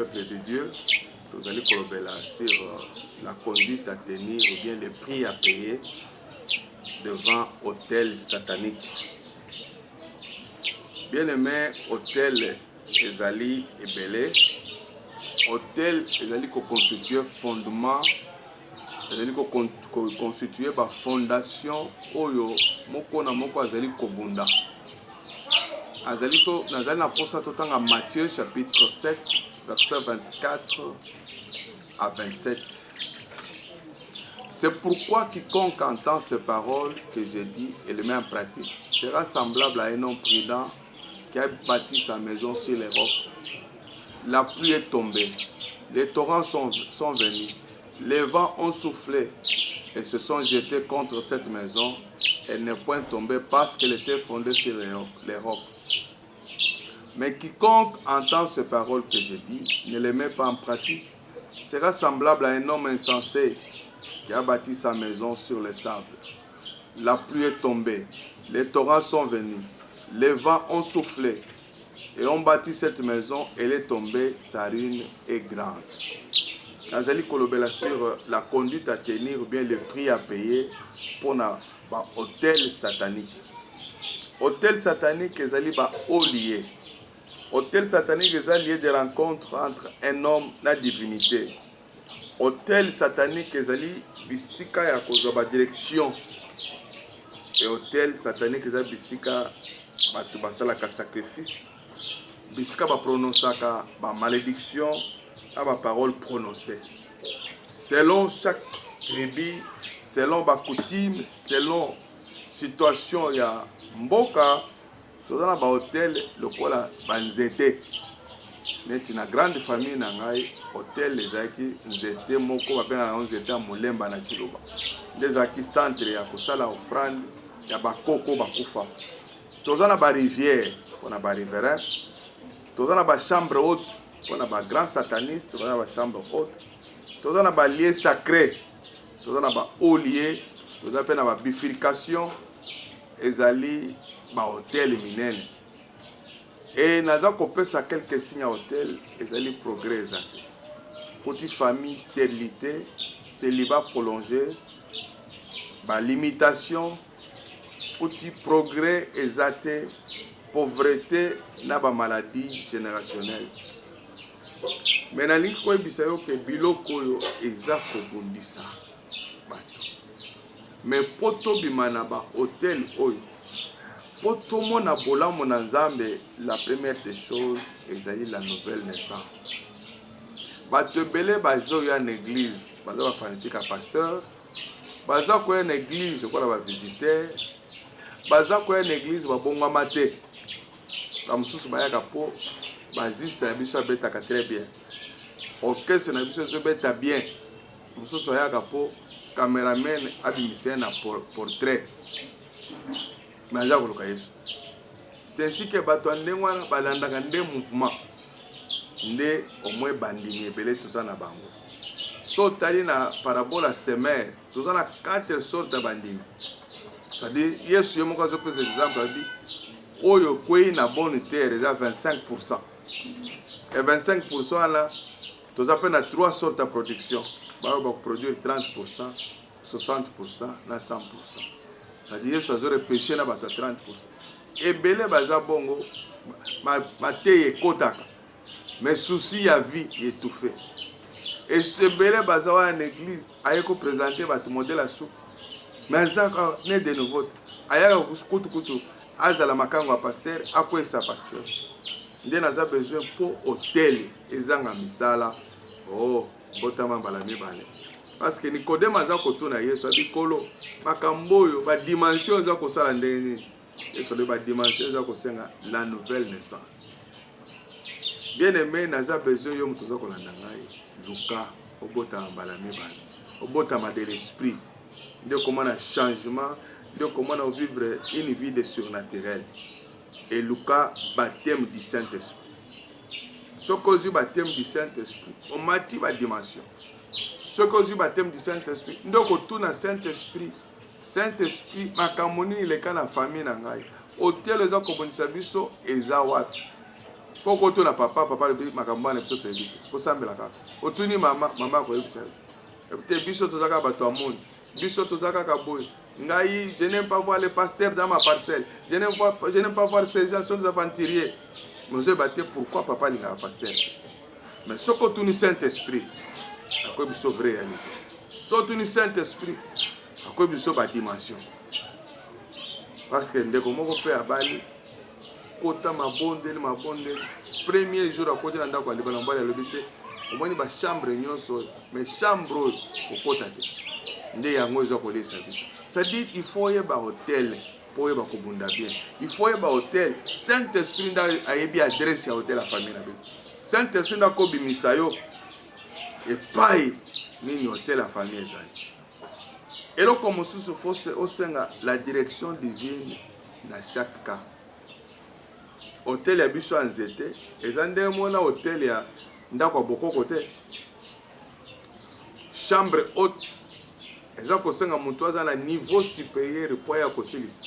peuple de Dieu, nous allons collaborer sur la conduite à tenir ou bien les prix à payer devant hôtel satanique. Bien aimé, hôtel ezali ebele, hôtel ezali ko constituer fondement, ezali ko constituer ba fondation oyo moko na moko azali kobunda. Azali to nazali na posa totanga Matthieu chapitre 7 verset 24 à 27. C'est pourquoi quiconque entend ces paroles que j'ai dit et les met en pratique sera semblable à un homme prudent qui a bâti sa maison sur les rocs. La pluie est tombée, les torrents sont venus, les vents ont soufflé et se sont jetés contre cette maison. Elle n'est point tombée parce qu'elle était fondée sur les rocs. Mais quiconque entend ces paroles que j'ai dit, ne les met pas en pratique, sera semblable à un homme insensé qui a bâti sa maison sur les sables. La pluie est tombée, les torrents sont venus, les vents ont soufflé et ont bâti cette maison, elle est tombée, sa ruine est grande. Nazali kolobela sur la conduite à tenir ou bien le prix à payer pour un hôtel satanique. Hôtel satanique ezali ba lié. Hôtel satanique est lié de rencontre entre un homme et la divinité. Hôtel satanique est bisika ya kozwa ba direction. Et hôtel satanique est bisika batu basalaka sacrifice. Bisika ba prononcaka ba malédiction à ba parole prononcée. Selon chaque tribu, selon ba coutume, selon situation ya mboka, tout dans ba hôtel lokola banzete. Neti na grande famille na ngai hôtel ezaki nzete moko bapena na nzete ya molemba na Chiluba. Ndezaki centre ya kosala offrande ya bakoko bakufa. Toza na ba rivière pour na ba riverain. Toza na ba chambre haute pour na ba grand sataniste, toza na ba chambre haute. Toza na ba lieu sacré. Toza na ba haut lieu, toza pe na ba bifurcation ezali ba hôtel minene. Et naza kopesa quelques signes à hôtel ezali progrès ezali. Petite famille, stérilité, célibat prolongé, ba limitation, petit progrès ezate, pauvreté na ba maladie générationnelle. Mais nalingi koyebisa yo ke biloko oyo eza kobundisa bato. Mais poto bima na ba hôtel oyo poto mona bolamo na Nzambe, la première des choses ezali la nouvelle naissance. Bato ebele bazo ya na église, bazo ba fanatique pasteur, bazo ko ya na église ko la ba visiteur, bazo ko ya na église ba bongama te. Ba mususu bayaka po baziste na biso betaka très bien. Orchestre na biso zo beta bien. Mususu ayaka po cameraman abimise na portrait. Mais c'est ainsi que bato ndengwana balandaka nde mouvement nde au moins bandimi ebele toza na bango. So tali na parabola semer toza na 4 sortes de bandimi. C'est-à-dire Yesu yemoko azopesa exemple abi oyo kwei na bonne terre eza 25%. Et 25% là toza pe na 3 sortes de production. Ba produire 30%, 60% na 100%. C'est-à-dire Yesu azore péché na bata 30%. Ebele baza bongo mateye kotaka. Mais souci ya vie étouffé. Et ebele baza wa en église ayeko présenter bata modèle à souki. Mais ça né de nouveau. Ayaka kutu azala makango ya pasteur akwesa pasteur. Nde naza besoin pour hôtel ezanga misala. Oh, botama mbala mibale. Parce que Nicodème aza kotuna Yesu abikolo makambo oyo ba dimension za kosala ndenge Yesu le ba dimension za kosenga la nouvelle naissance. Bien aimé naza besoin yo muto za kolanda ngai Luka obota mbala mibale. Obota ma de l'esprit. De comment un changement, de comment on vivre une vie de surnaturel. Et Luka baptême du Saint-Esprit. Ce que je baptême du Saint-Esprit, on m'a dit ma dimension. Ce que je baptême du Saint-Esprit, donc autour d'un Saint-Esprit, Saint-Esprit, ma camoni, il est quand la famille n'a pas. Hôtel les akobonisa biso ezawat. Poko to na papa le bi makambo na biso to ebite. Po sambela kaka. Otuni mama ko ebisa. Te biso to zaka bato amoni. Biso to zaka ka boy. Ngai, je n'aime pas voir les pasteurs dans ma parcelle. Je n'aime pas voir ces gens sont des aventuriers. Mais je battais pourquoi papa n'est pas pasteur. Mais ce que tu ni Saint-Esprit, à quoi biso vraie réalité. Ce que tu ni Saint-Esprit, à quoi biso ba dimension. Parce que ndeko moko pe abali kota mabonde premier jour à côté ndako ali bana mbala lobité au moins ba chambre nyonso mais chambre ko kota te nde yango ezo ko lesa biso. C'est-à-dire il faut y avoir hôtel pour y avoir kobunda bien. Il faut y avoir hôtel. Saint-Esprit nda ayebi adresse ya hôtel la famille na bien. Saint-Esprit nda ko bimisa yo et paye nini hôtel la famille ezali. Et là, comme il faut la direction divine dans chaque cas. Hôtel ya biso en zete, ezande mona hôtel ya ndako boko côté. Chambre haute. Eza ko senga mutu aza na niveau supérieur pour ya kosilisa.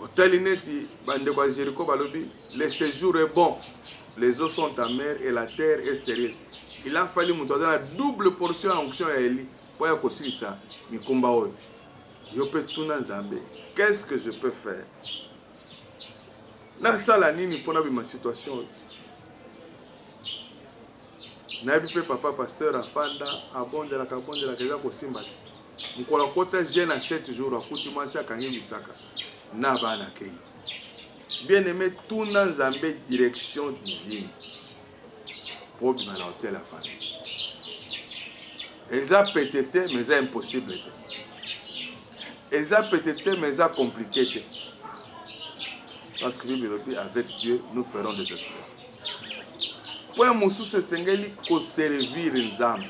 Hôtel ineti bande kwa Jéricho balobi, le séjour est bon. Les eaux sont amères et la terre est stérile. Il a fallu mutu aza na double portion en onction ya Eli. Pour ya kosilisa mikumba oyo. Yo pe tuna Nzambe. Qu'est-ce que je peux faire? Na sala nini pona bi ma situation. Na bi pe papa pasteur afanda abondela keza kosimba. Mkola kota jeune à 7 jours akuti mwasi akangi bisaka. Na bana kei. Bien aimé tuna Nzambe direction divine. Pour bi na hôtel la famille. Eza peut-être mais c'est impossible. Eza peut-être mais c'est compliqué. Parce que Bible dit avec Dieu nous ferons des espoirs. Pour mususu sengeli ko servir Nzambe.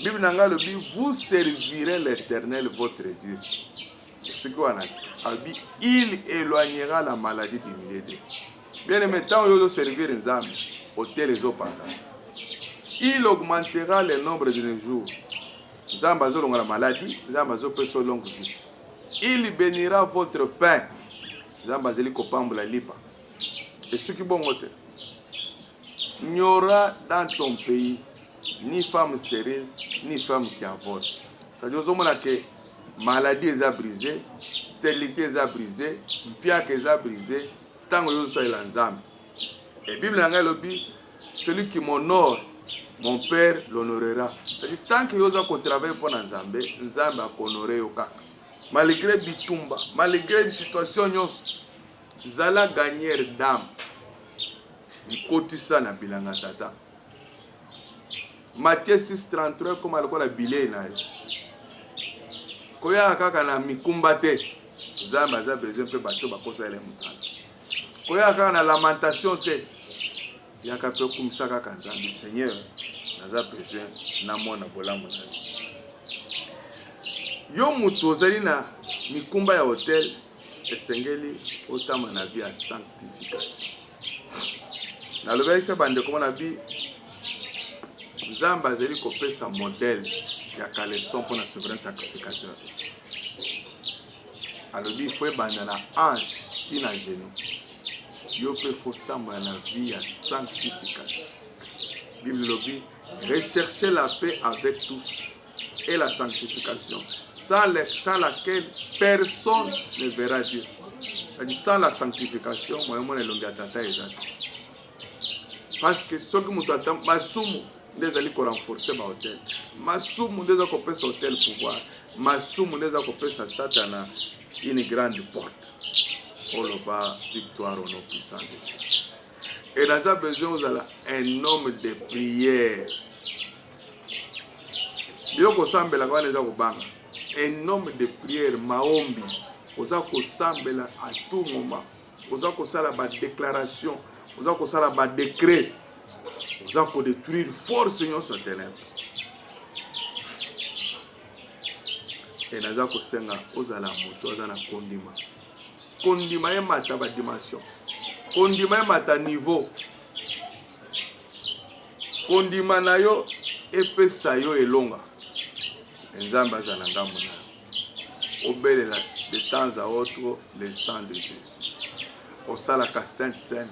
Bible nanga le dit vous servirez l'Éternel votre Dieu. Ce qu'on a dit il éloignera la maladie du milieu de vous. Bien aimé tant yo servir Nzambe hôtel les autres. Il augmentera le nombre de nos jours. Nzambe azolonga la maladie, Nzambe azopeso longue vie. Il bénira votre pain. Nzambe azeli kopambola lipa. Et ce qui bon côté. Il n'y aura dans ton pays ni femme stérile, ni femme qui avole. C'est-à-dire que maladie est brisée, stérilité est brisée, piak est brisée, tant que vous soyez l'Nzambe. Et la Bible a dit, celui qui m'honore, mon père l'honorera. C'est-à-dire tant que vous avez travaillé pour Nzambe, Nzambe a honoré au kaka. Malgré bitumba, malgré la situation, zala gagner d'âme. Nikotisa na bilanga tata. Matthieu 6:33 comme alikola bilé na yo. Koya kaka na mikumba te. Nzambe aza besoin pe bato bakosa ele musala. Koya kaka na lamentation te. Yaka pe kumisa kaka Nzambe Seigneur. Naza besoin na mona bolamu na yo mutu ozali na mikumba ya hotel esengeli otama na vie ya sanctification. Na lobeki se bande koma na bi Nzambe azali kopesa modèle ya kaleson pour na souverain sacrificateur. Alobi il faut banda na ange qui na genou. Yo pe fostamba na vie ya sanctification. Bible lobi recherchez la paix avec tous et la sanctification sans laquelle personne ne verra Dieu. C'est-à-dire sans la sanctification, moi je suis tata exact. Parce que ce que nous attendons, masumu ndezali ko renforcer ba hôtel. Masumu ndeza ko pesa hôtel pouvoir. Masumu ndeza ko pesa Satana une grande porte. Oh loba victoire au nom puissant de Jésus. Et dans a besoin vous avez un homme de prière. Bio ko sambela kwa neza ko banga. Un homme de prière maombi. Oza ko sambela à tout moment. Oza ko sala ba déclaration, oza ko sala ba décret. Oza ko détruire force nyo so ténèbres. Et naza ko senga ozala moto oza na kondima. Kondima e mata ba dimension. Kondima e mata niveau. Kondima na yo epesa yo elonga. Nzambe azana ngambo na obelela de temps à autre le sang de Jésus. au salaka Sainte Seine.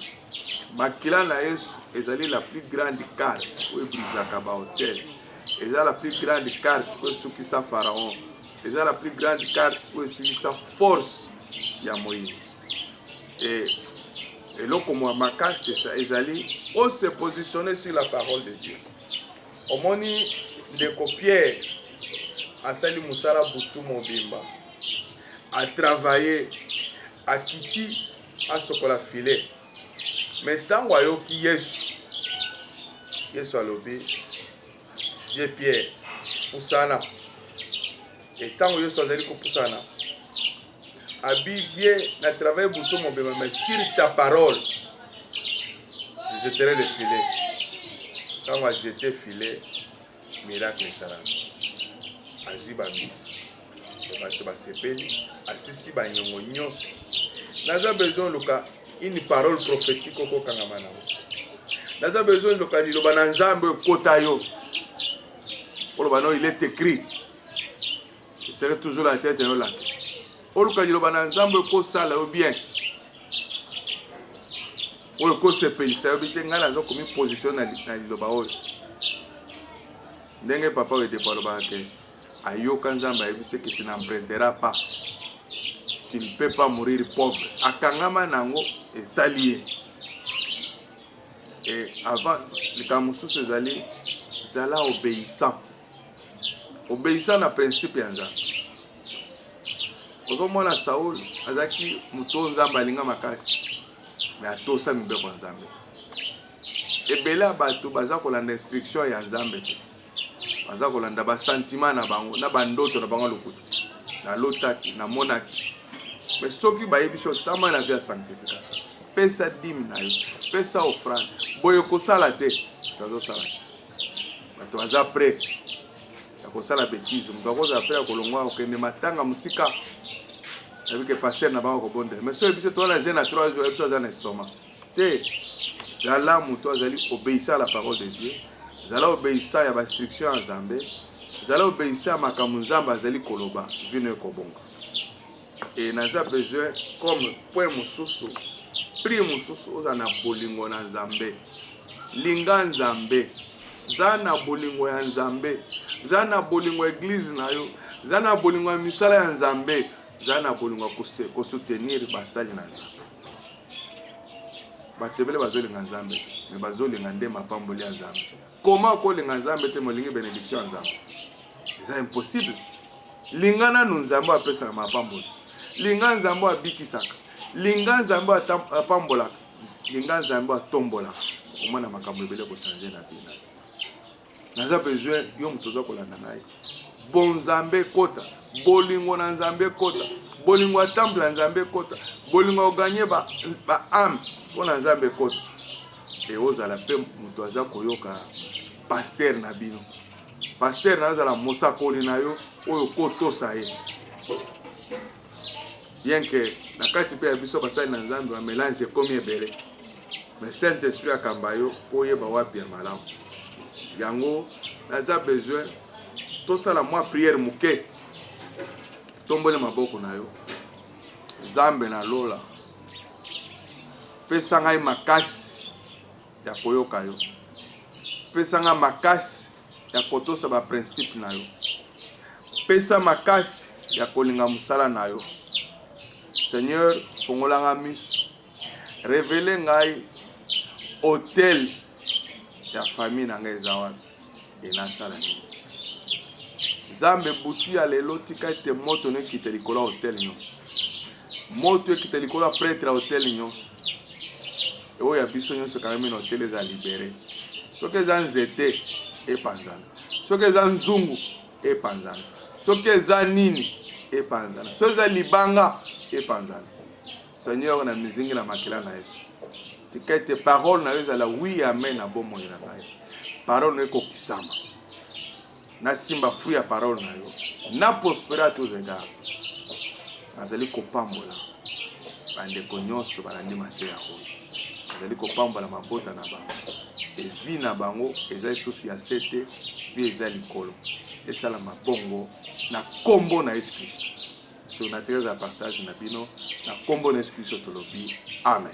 Makila na Yesu ezali la plus grande carte où brisaka ba hôtel. Eza la plus grande carte où sukisa Pharaon. Eza la plus grande carte où sukisa force ya Moïse. Et loko mo makasi ça ezali on se positionner sur la parole de Dieu. Omoni ndeko Pierre asali musala butu mobimba a travaillé a kiti a sokola filet. Mais tant wayoki Yesu alobi ye Pierre pusana. Et tant Yesu azali ko pusana abi vie na travail butu mobimba mais sur ta parole je jeterai le filet. Quand on a jeté filet, miracle sera. Aziba bis. Bato basepeli, asisi ba nyongo nyonso. Naza besoin luka une parole prophétique oko kangamana. Naza besoin luka liloba na Nzambe kota yo. Oloba no il est écrit. Il serait toujours la tête de la tête. Oluka liloba na Nzambe ko sala yo bien. Oyo ko sepeli sa yo bitenga na zo komi position na liloba oyo. Ndenge papa we de baloba ke ayoka Nzambe ayebise que tu n'emprunteras pas. Tu ne peux pas mourir pauvre. Akangama nango esali. Et avant le kamususu ezali zala obéissant. Obéissant na principe ya Nzambe. Ozomona Saul azaki muto Nzambe alinga makasi. Mais atosa mibeko Nzambe. Ebela bato baza kolanda instruction ya Nzambe. Baza kolanda ba sentiment na bango na bandoto na bango lokutu. Na lotaki na monaki. Mais soki bayebiso tama na via sanctification. Pesa dim na yo, pesa offrande. Boyo kosala te, tazo sala. Bato baza prêt. Ya kosala bêtise, muto akoza prêt akolongwa okende matanga musika. Avec que passer na bango ko bonde. Mais so ebiso to na zena 3 jours ebiso za na estomac. Te zala muto azali obéissant à la parole de Dieu. Zala obéissant ya ba instruction ya Nzambe. Zala obéissant à makambo Nzambe azali koloba, vino ekobonga. Et naza besoin comme point mususu, pri mususu oza na bolingo na Nzambe. Linga Nzambe. Zana bolingo ya Nzambe. Zana bolingo église na yo. Zana bolingo ya misala ya Nzambe. Zana bolingo ko soutenir basali na Nzambe. Batebele bazolinga Nzambe, mais bazolinga nde mapamboli ya Nzambe. Comment ko linga Nzambe te molingi bénédiction ya Nzambe? C'est impossible. Linga na Nzambe apesa mapamboli. Linga Nzambe abikisaka. Linga Nzambe apambolaka. Linga Nzambe atombolaka. Omona makambo ebele ko changer na vie na. Naza besoin yo mutoza kolanda naye. Bon Nzambe kota. Bolingo na Nzambe kota. Bolingo ya temple na Nzambe kota. Bolingo gagner ba âme pona Nzambe kota. Et ozala pe muto aza koyoka pasteur na bino. Pasteur na azala mosakoli na yo oyo kotosa ye. Bien que na kati pe ya biso basali na Nzambe ba mélange comme ebele. Mais Saint-Esprit akamba yo po yeba wapi ya malamu. Yango naza besoin tosala mwa prière muke. Tombole maboko na yo. Nzambe na lola. Pesa ngai makasi ya koyoka yo. Pesa nga makasi ya kotosa ba principe na yo. Pesa makasi ya kolinga musala na yo. Seigneur, fongola nga miso. Révélez ngai hôtel ya famille na ngai zawa ena sala ni. Zambe butu ya lelo tika ete moto ne kite likolo hôtel nyonso. Moto ekite likolo prêtre hôtel nyonso. Et oya biso nyonso quand même hôtel eza libéré. Soki eza nzete epanzana. Soki eza nzungu epanzana. Soki eza nini epanzana. Soki eza libanga epanzana. Seigneur na mizingi na makila na Yesu. Tika ete parole na yo ezala oui amen na bomoi na ngai. Parole eko kisama. Na simba fruit ya parole na yo. Na prospérité aux égards. Nazali kopambola. Bandeko nyonso balandi mateya oyo. Nazali kopambola mabota na bango. Et vie na bango eza lisusu ya sete, vie eza likolo. Esala mabongo na kombo na Yesu Christ. sur naturel à partage na bino na kombo na Yesu Kristo tolobi amen.